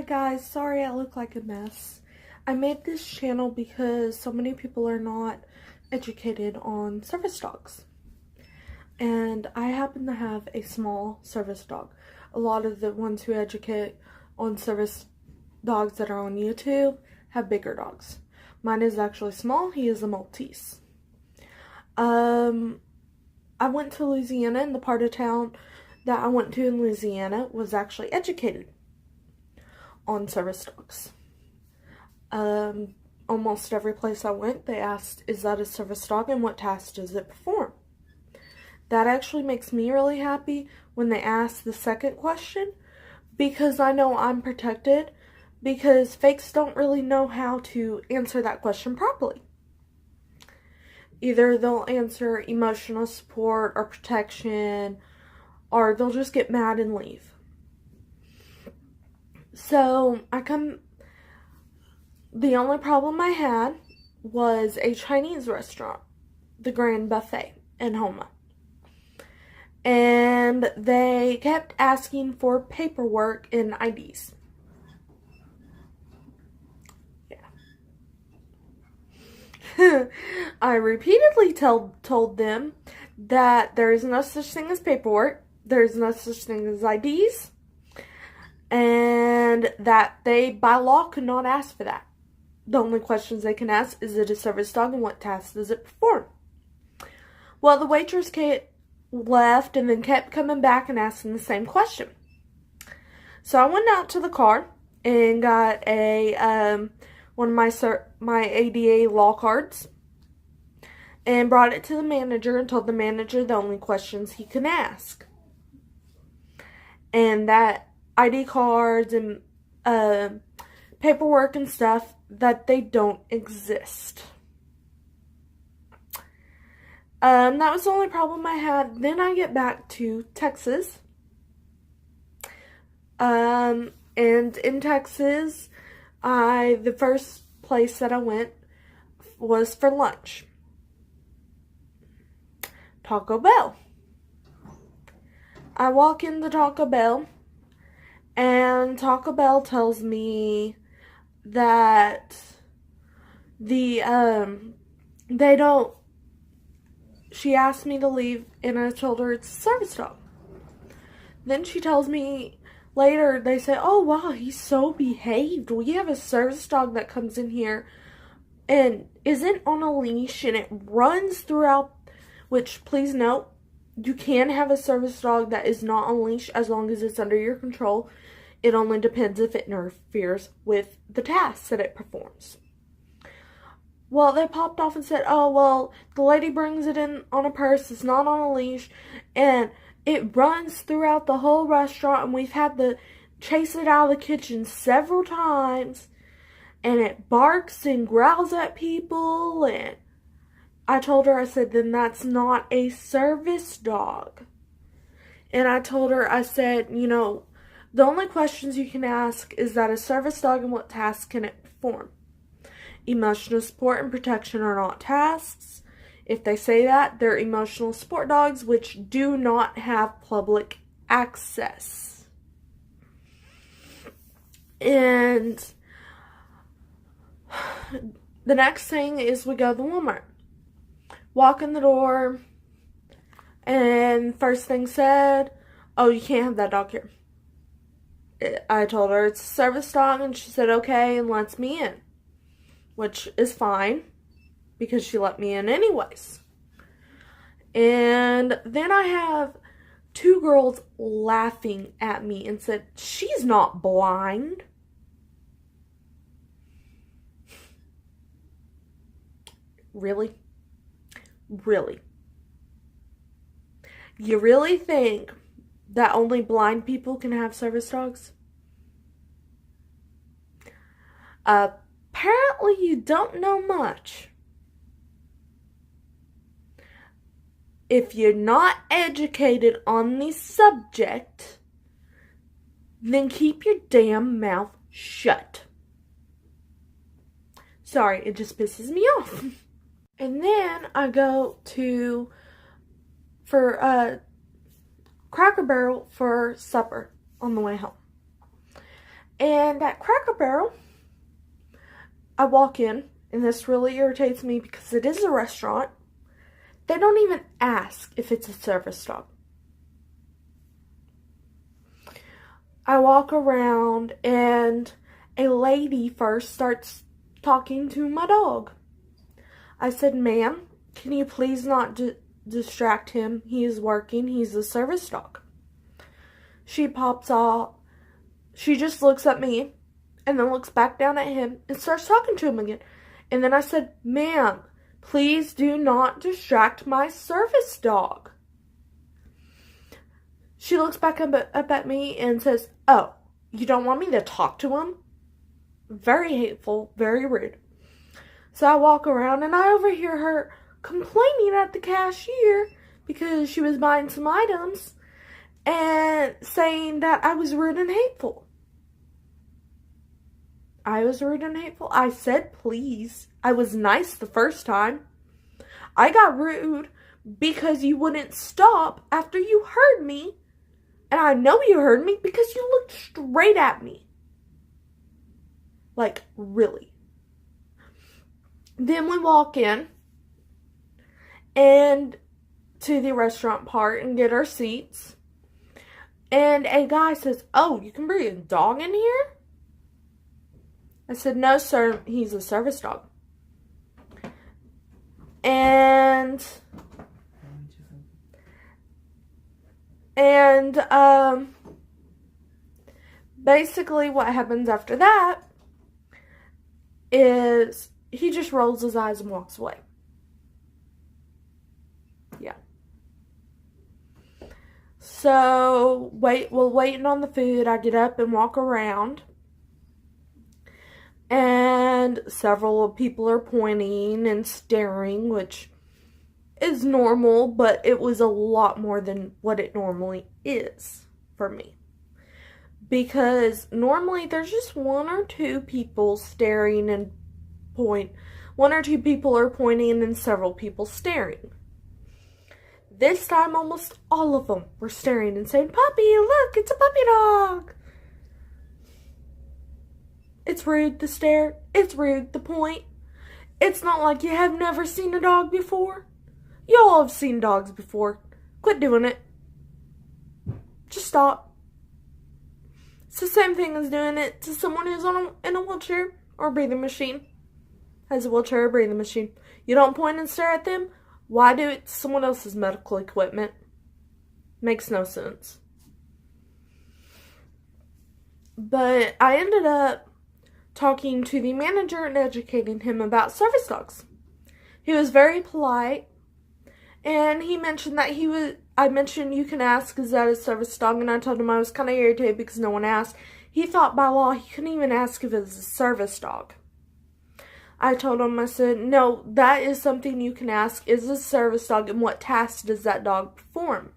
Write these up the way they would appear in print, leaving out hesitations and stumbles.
guys, sorry I look like a mess. I made this channel because so many people are not educated on service dogs. And I happen to have a small service dog. A lot of the ones who educate on service dogs that are on YouTube have bigger dogs. Mine is actually small. He is a Maltese. I went to Lausiona, and the part of town that I went to in Lausiona was actually educated on service dogs. Almost every place I went, they asked, is that a service dog and what tasks does it perform? That actually makes me really happy when they ask the second question, because I know I'm protected, because fakes don't really know how to answer that question properly. Either they'll answer emotional support or protection, or they'll just get mad and leave. So, the only problem I had was a Chinese restaurant, the Grand Buffet in Homa. And they kept asking for paperwork and IDs. Yeah. I repeatedly told them that there is no such thing as paperwork, there is no such thing as IDs, and that they, by law, could not ask for that. The only questions they can ask is it a service dog and what tasks does it perform? Well, the waitress left and then kept coming back and asking the same question. So I went out to the car and got one of my ADA law cards and brought it to the manager and told the manager the only questions he could ask. And that ID cards and paperwork and stuff, that they don't exist. That was the only problem I had. Then I get back to Texas. And in Texas, the first place that I went was for lunch. Taco Bell. I walk into Taco Bell, and Taco Bell tells me that she asked me to leave, and I told her it's a service dog. Then she tells me later, they say, oh wow, he's so behaved. We have a service dog that comes in here and isn't on a leash, and it runs throughout, which, please note, you can have a service dog that is not on leash as long as it's under your control. It only depends if it interferes with the tasks that it performs. Well, they popped off and said, oh, well, the lady brings it in on a purse, it's not on a leash, and it runs throughout the whole restaurant, and we've had to chase it out of the kitchen several times, and it barks and growls at people, and I told her, I said, then that's not a service dog. And I told her, I said, the only questions you can ask is that a service dog and what tasks can it perform? Emotional support and protection are not tasks. If they say that, they're emotional support dogs, which do not have public access. And the next thing is we go to Walmart. Walk in the door, and first thing said, oh, you can't have that dog here. I told her it's a service dog, and she said okay and lets me in, which is fine because she let me in anyways. And then I have two girls laughing at me and said, she's not blind. Really? Really? You really think that only blind people can have service dogs? Apparently you don't know much. If you're not educated on the subject, then keep your damn mouth shut. Sorry, it just pisses me off. And then I go for Cracker Barrel for supper on the way home. And at Cracker Barrel, I walk in, and this really irritates me because it is a restaurant. They don't even ask if it's a service dog. I walk around, and a lady first starts talking to my dog. I said, "Ma'am, can you please not distract him? He is working. He's a service dog." She pops off. She just looks at me and then looks back down at him and starts talking to him again. And then I said, "Ma'am, please do not distract my service dog." She looks back up at me and says, "Oh, you don't want me to talk to him?" Very hateful, very rude. So I walk around and I overhear her complaining at the cashier because she was buying some items and saying that I was rude and hateful. I was rude and hateful? I said please. I was nice the first time. I got rude because you wouldn't stop after you heard me. And I know you heard me because you looked straight at me. Like, really. Then we walk in and to the restaurant part and get our seats. And a guy says, "Oh, you can bring a dog in here?" I said, "No, sir, he's a service dog." And basically what happens after that is he just rolls his eyes and walks away. Yeah. So, while waiting on the food, I get up and walk around. And several people are pointing and staring, which is normal, but it was a lot more than what it normally is for me. Because normally there's just one or two people staring and point. One or two people are pointing and several people staring. This time, almost all of them were staring and saying, "Puppy, look, it's a puppy dog." It's rude to stare. It's rude to point. It's not like you have never seen a dog before. Y'all have seen dogs before. Quit doing it. Just stop. It's the same thing as doing it to someone who's in a wheelchair or a breathing machine. Has a wheelchair or breathing machine. You don't point and stare at them. Why do it to someone else's medical equipment? Makes no sense. But I ended up talking to the manager and educating him about service dogs. He was very polite, and he mentioned that I mentioned you can ask, "Is that a service dog?" And I told him I was kind of irritated because no one asked. He thought by law he couldn't even ask if it was a service dog. I told him, I said, "No, that is something you can ask. Is this a service dog, and what tasks does that dog perform?"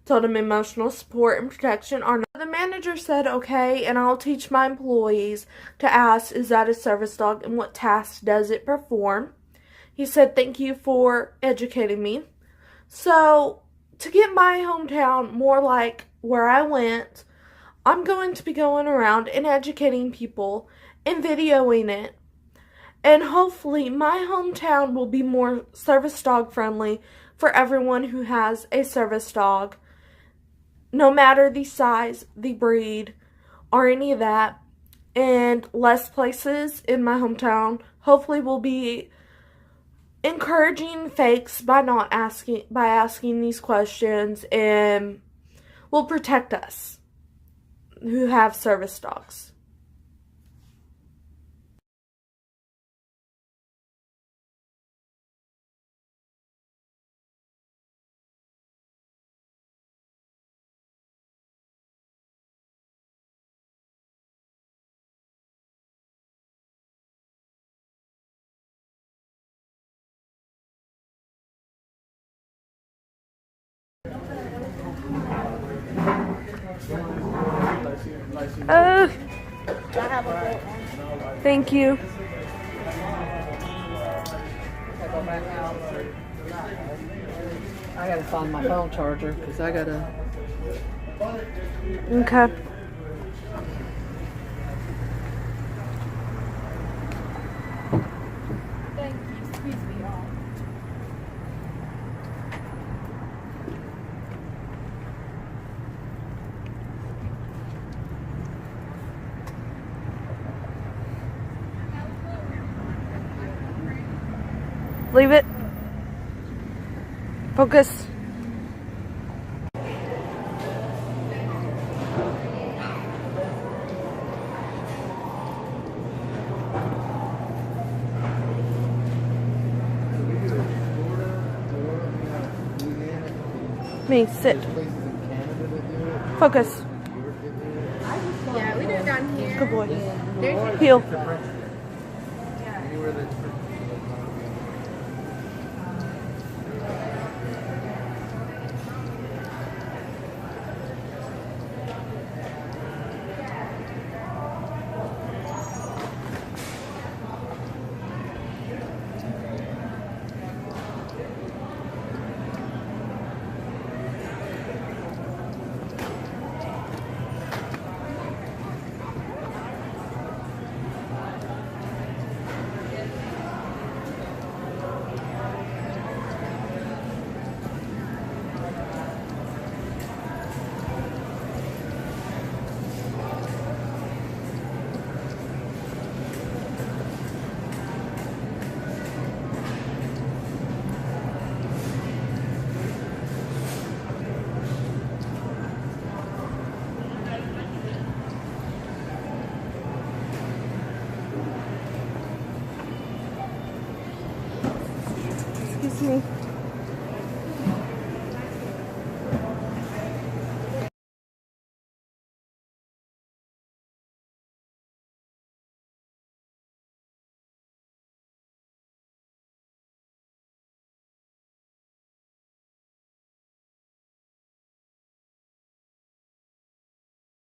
Told him emotional support and protection are not. The manager said, "Okay, and I'll teach my employees to ask, is that a service dog, and what tasks does it perform?" He said, "Thank you for educating me." So, to get my hometown more like where I went, I'm going to be going around and educating people and videoing it. And hopefully my hometown will be more service dog friendly for everyone who has a service dog. No matter the size, the breed, or any of that. And less places in my hometown hopefully will be encouraging fakes by asking these questions, and will protect us who have service dogs. Thank you. I gotta find my phone charger because I gotta. Okay. Leave it. Focus. Me, sit. Focus. Yeah, we do it down here. Good boy. There's Heel. Excuse me.